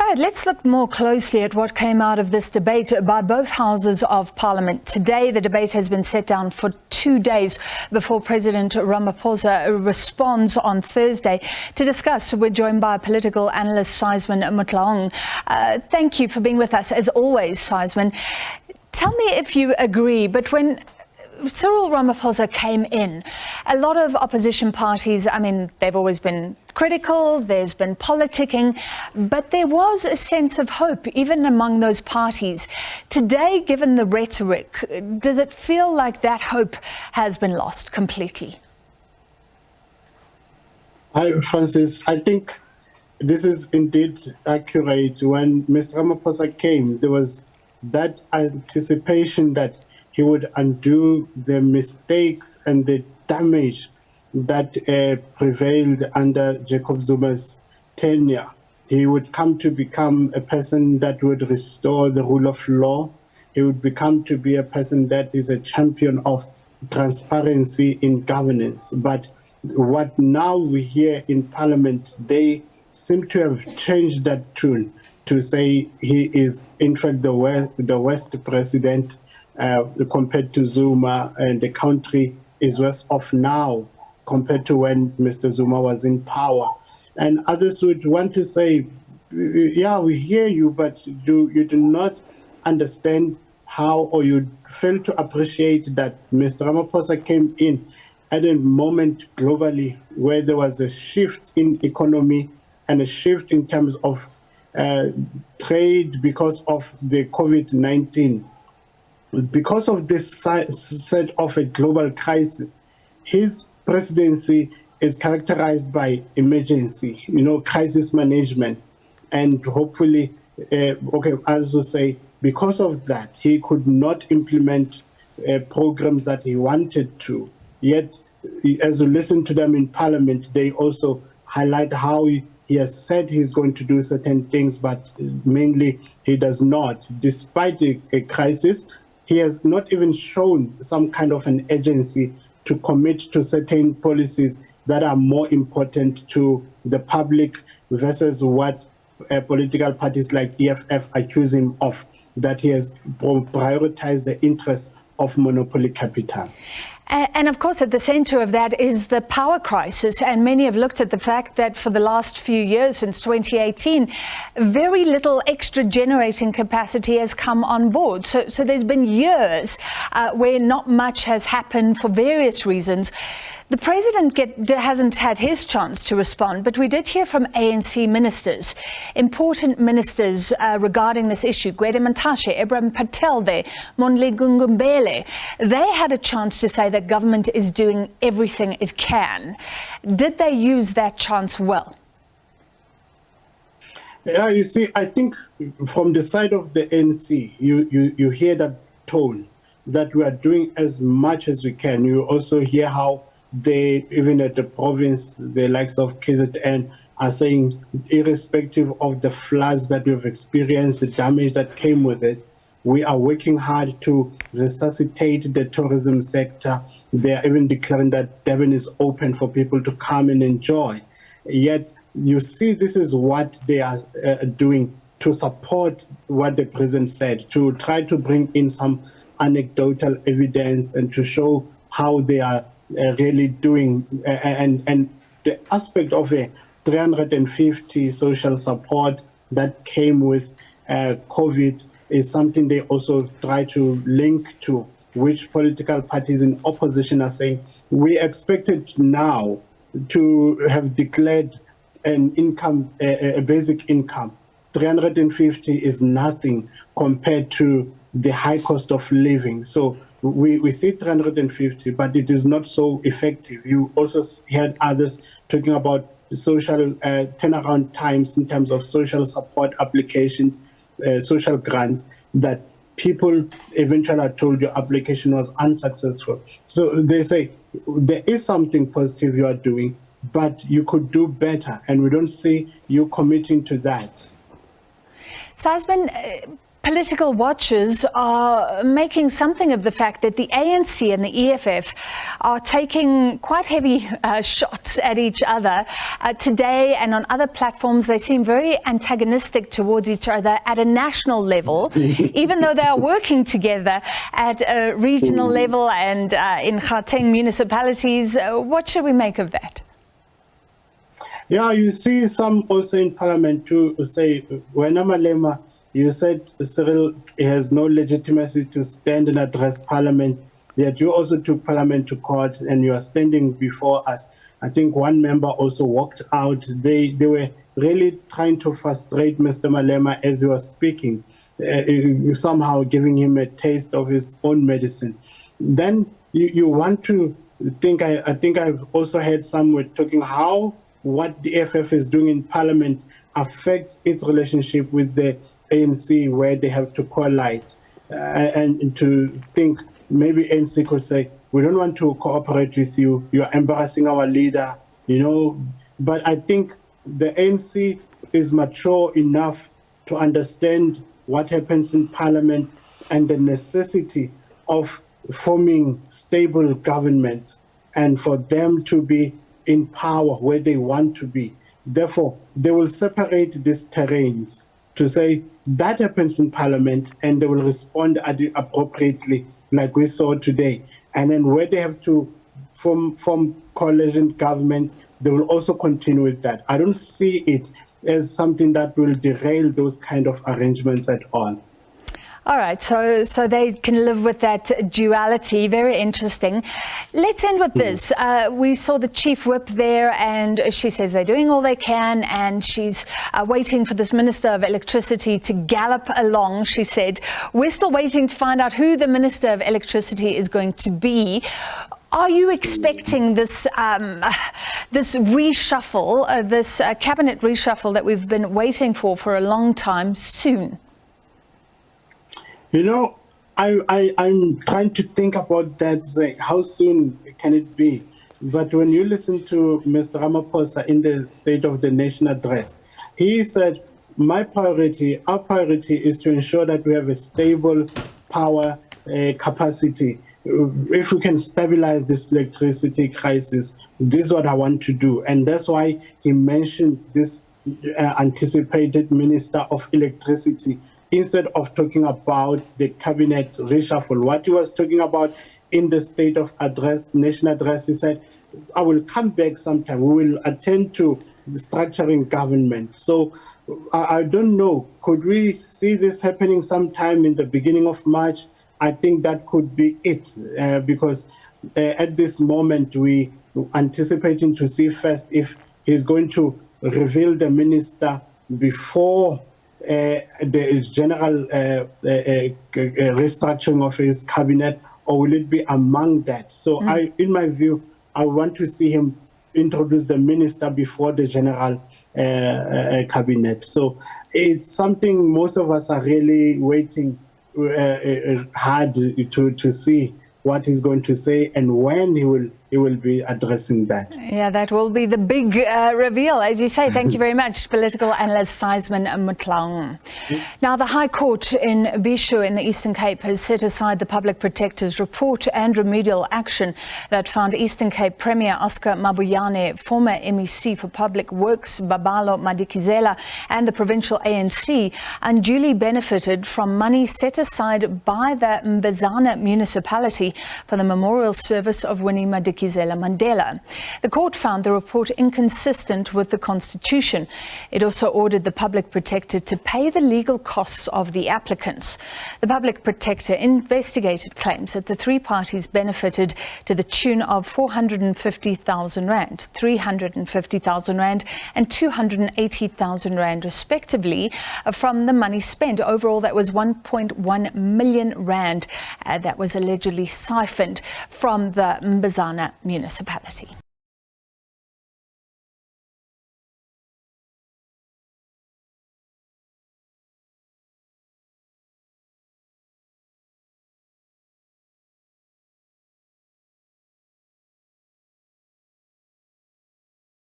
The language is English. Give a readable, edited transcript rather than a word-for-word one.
right, let's look more closely at what came out of this debate by both houses of Parliament. Today, the debate has been set down for 2 days before President Ramaphosa responds on Thursday. To discuss, we're joined by political analyst Sysman Motloung. Thank you for being with us, as always, Sysman. Tell me if you agree, but when Cyril Ramaphosa came in, a lot of opposition parties, they've always been critical, there's been politicking, but there was a sense of hope even among those parties. Today, given the rhetoric, does it feel like that hope has been lost completely? Hi, Francis. I think this is indeed accurate. When Mr. Ramaphosa came, there was that anticipation that he would undo the mistakes and the damage that prevailed under Jacob Zuma's tenure. He would come to become a person that would restore the rule of law. He would become to be a person that is a champion of transparency in governance. But what now we hear in Parliament, they seem to have changed that tune to say he is, in fact, the worst president compared to Zuma, and the country is worse off now compared to when Mr. Zuma was in power. And others would want to say, yeah, we hear you, but you do not understand how, or you fail to appreciate that Mr. Ramaphosa came in at a moment globally where there was a shift in economy and a shift in terms of trade because of the COVID-19. Because of this set of a global crisis, his presidency is characterized by emergency, crisis management. And hopefully, I also say, because of that, he could not implement programs that he wanted to. Yet, as you listen to them in Parliament, they also highlight how he has said he's going to do certain things, but mainly he does not. Despite a crisis, he has not even shown some kind of an agency to commit to certain policies that are more important to the public versus what political parties like EFF accuse him of, that he has prioritized the interest of monopoly capital. And of course, at the center of that is the power crisis. And many have looked at the fact that for the last few years, since 2018, very little extra generating capacity has come on board. So there's been years where not much has happened for various reasons. The president hasn't had his chance to respond, but we did hear from ANC ministers, important ministers regarding this issue. Gwede Mantashe, Ibrahim Patel there, Mondli Gungumbele. They had a chance to say that government is doing everything it can. Did they use that chance well? Yeah, you see, I think from the side of the ANC, you hear that tone that we are doing as much as we can. You also hear how they, even at the province, the likes of KZN are saying, irrespective of the floods that we've experienced, the damage that came with it, we are working hard to resuscitate the tourism sector. They are even declaring that Durban is open for people to come and enjoy. Yet, you see, this is what they are doing to support what the president said, to try to bring in some anecdotal evidence and to show how they are really doing, and the aspect of a 350 social support that came with COVID is something they also try to link to, which political parties in opposition are saying, we expected now to have declared an income, a basic income. 350 is nothing compared to the high cost of living. So we see 350, but it is not so effective. You also heard others talking about social turnaround times in terms of social support applications, social grants, that people eventually are told your application was unsuccessful. So they say there is something positive you are doing, but you could do better, and we don't see you committing to that. Sysman, Political watchers are making something of the fact that the ANC and the EFF are taking quite heavy shots at each other today, and on other platforms they seem very antagonistic towards each other at a national level, even though they are working together at a regional level and in Gauteng municipalities. What should we make of that? Yeah, you see some also in Parliament to say, when Malema, you said Cyril has no legitimacy to stand and address Parliament, yet you also took Parliament to court and you are standing before us. I think one member also walked out. They were really trying to frustrate Mr. Malema as he was speaking, somehow giving him a taste of his own medicine. Then you want to think, I think I've also heard someone talking how what the EFF is doing in Parliament affects its relationship with the ANC, where they have to collide and to think maybe ANC could say, we don't want to cooperate with you, you're embarrassing our leader, you know. But I think the ANC is mature enough to understand what happens in Parliament and the necessity of forming stable governments and for them to be in power where they want to be. Therefore, they will separate these terrains to say that happens in Parliament and they will respond appropriately like we saw today. And then where they have to form coalition governments, they will also continue with that. I don't see it as something that will derail those kind of arrangements at all. All right, so they can live with that duality. Very interesting. Let's end with this. We saw the chief whip there, and she says they're doing all they can, and she's waiting for this Minister of Electricity to gallop along. She said, we're still waiting to find out who the Minister of Electricity is going to be. Are you expecting this this reshuffle, this cabinet reshuffle that we've been waiting for a long time soon? You know, I'm trying to think about that, say, how soon can it be? But when you listen to Mr. Ramaphosa in the State of the Nation address, he said, our priority is to ensure that we have a stable power capacity. If we can stabilize this electricity crisis, this is what I want to do. And that's why he mentioned this anticipated Minister of Electricity, instead of talking about the cabinet reshuffle. What he was talking about in the State of Nation address, he said, I will come back sometime. We will attend to the structuring government. So I don't know, could we see this happening sometime in the beginning of March? I think that could be it, because at this moment we anticipating to see first if he's going to reveal the minister before the general restructuring of his cabinet, or will it be among that? So in my view, I want to see him introduce the minister before the general cabinet. So it's something most of us are really waiting hard to see what he's going to say and when he will be addressing that. Yeah, that will be the big reveal, as you say. Thank you very much, political analyst Sysman Motloung. Now, the High Court in Bisho in the Eastern Cape has set aside the Public Protector's report and remedial action that found Eastern Cape Premier Oscar Mabuyane, former MEC for Public Works Babalo Madikizela, and the provincial ANC unduly benefited from money set aside by the Mbazana municipality for the memorial service of Winnie Madikizela Mandela. The court found the report inconsistent with the Constitution. It also ordered the Public Protector to pay the legal costs of the applicants. The Public Protector investigated claims that the three parties benefited to the tune of 450,000 rand, 350,000 rand and 280,000 rand respectively from the money spent. Overall, that was 1.1 million rand that was allegedly siphoned from the Mbazana municipality.